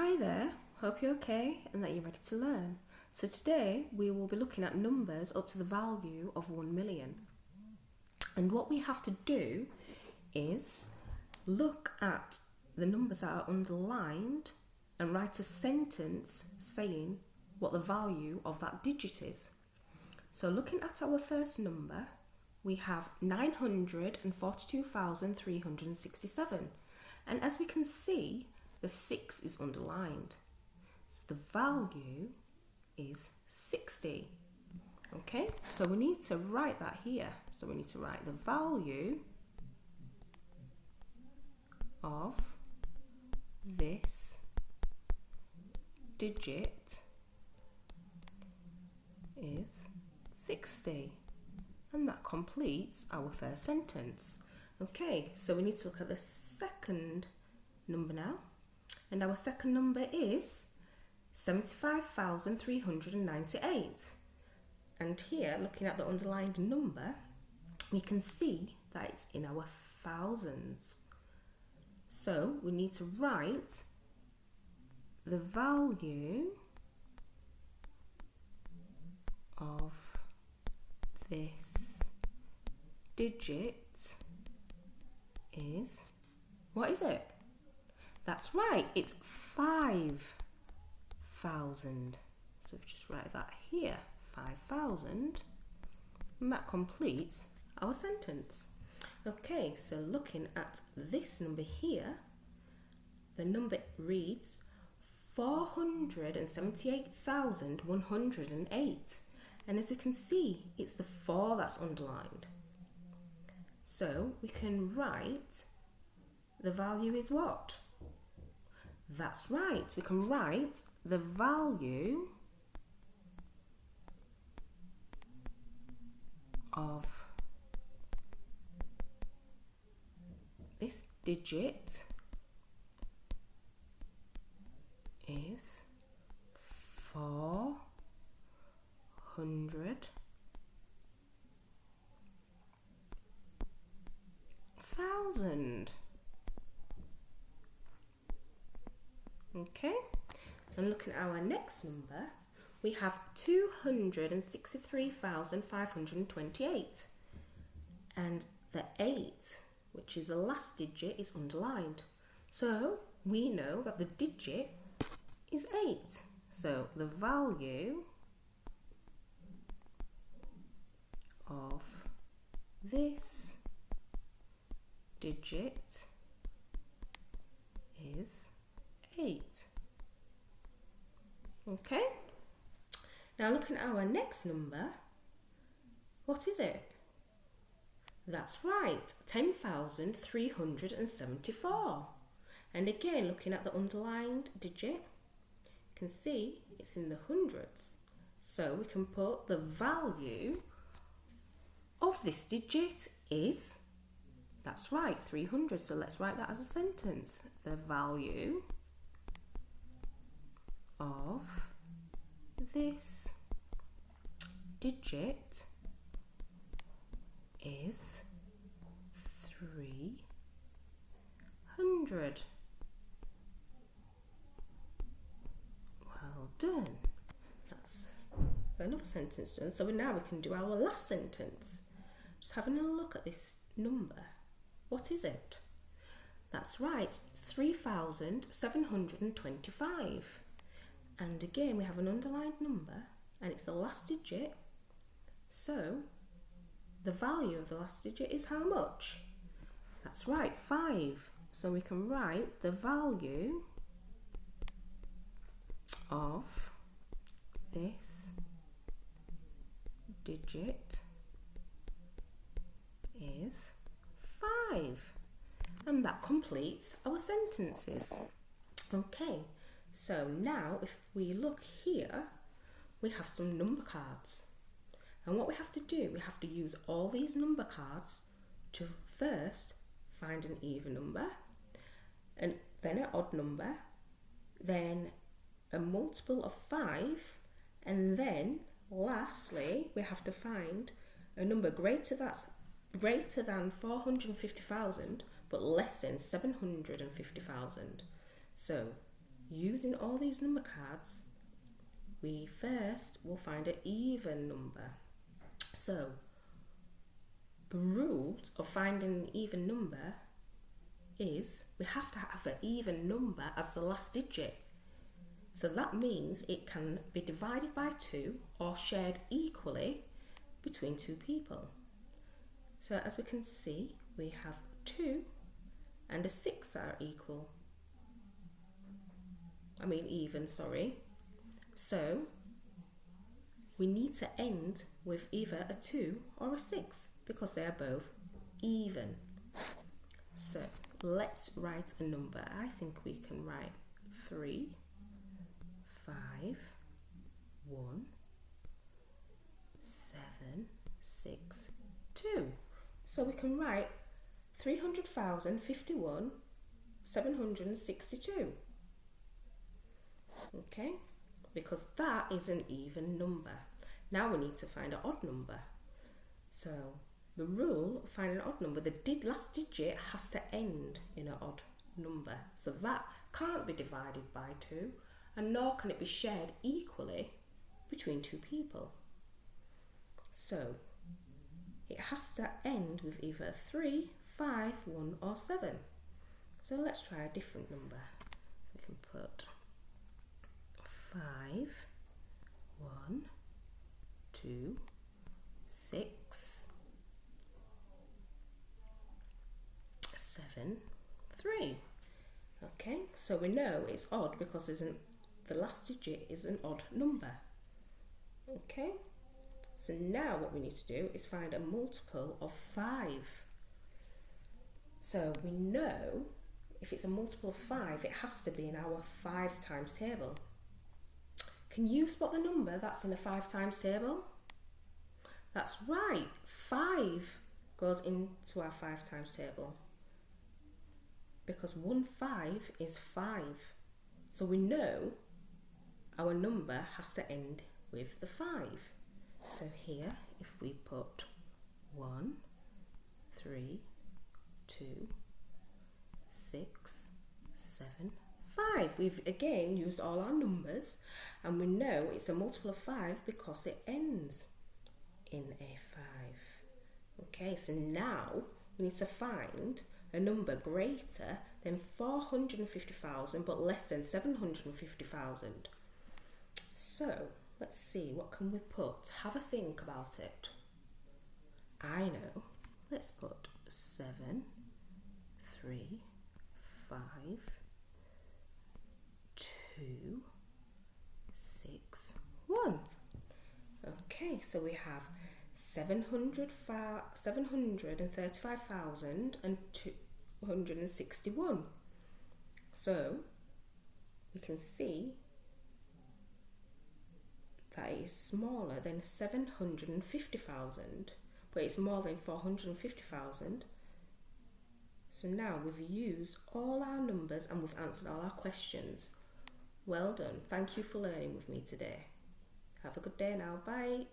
Hi there, hope you're okay and that you're ready to learn. So today we will be looking at numbers up to the value of 1 million. And what we have to do is look at the numbers that are underlined and write a sentence saying what the value of that digit is. So looking at our first number, we have 942,367. And as we can see, the 6 is underlined. So the value is 60. Okay, so we need to write that here. So we need to write the value of this digit is 60. And that completes our first sentence. Okay, so we need to look at the second number now. And our second number is 75,398. And here, looking at the underlined number, we can see that it's in our thousands. So we need to write the value of this digit is, what is it? That's right, it's 5,000. So just write that here, 5,000, and that completes our sentence. Okay, so looking at this number here, the number reads 478,108. And as we can see, it's the 4 that's underlined. So we can write the value is what? That's right, we can write the value of this digit is 400,000. Okay, and looking at our next number, we have 263,528, and the 8, which is the last digit, is underlined. So we know that the digit is 8. So the value of this digit is 8. Okay, now looking at our next number, what is it? That's right, 10,374. And again, looking at the underlined digit, you can see it's in the hundreds. So we can put the value of this digit is, that's right, 300. So let's write that as a sentence. The value of this digit is 300. Well done. That's another sentence done. So now we can do our last sentence. Just having a look at this number. What is it? That's right, it's 3,725. And again, we have an underlined number and it's the last digit. So the value of the last digit is how much? That's right, 5. So we can write the value of this digit is 5. And that completes our sentences. Okay, so now if we look here, we have some number cards. And what we have to do, we have to use all these number cards to first find an even number, and then an odd number, then a multiple of 5, and then lastly we have to find a number greater than 450,000 but less than 750,000. So using all these number cards, we first will find an even number. So the rule of finding an even number is we have to have an even number as the last digit. So that means it can be divided by 2 or shared equally between 2 people. So as we can see, we have 2 and a 6 are even. So we need to end with either a 2 or a 6 because they are both even. So let's write a number. I think we can write 3, 5, 1, 7, 6, 2. So we can write 300,051, 762. Okay, because that is an even number. Now we need to find an odd number. So the rule of finding an odd number, the last digit has to end in an odd number. So that can't be divided by 2, and nor can it be shared equally between 2 people. So it has to end with either 3, 5, 1 or 7. So let's try a different number. We can put 5, 1, 2, 6, 7, 3. Okay, so we know it's odd because the last digit is an odd number. Okay, so now what we need to do is find a multiple of 5. So we know if it's a multiple of 5, it has to be in our 5 times table. Can you spot the number that's in the 5 times table? That's right, 5 goes into our 5 times table because 1 5 is 5. So we know our number has to end with the 5. So here, if we put 1, 3, 2, 6, 7, 5. We've again used all our numbers and we know it's a multiple of 5 because it ends in a 5. Okay, so now we need to find a number greater than 450,000 but less than 750,000. So let's see, what can we put? Have a think about it. I know. Let's put 7, 3, 5, 2, 6, 1. Okay, so we have 735,261. So we can see that is smaller than 750,000, but it's more than 450,000. So now we've used all our numbers and we've answered all our questions. Well done. Thank you for learning with me today. Have a good day now. Bye.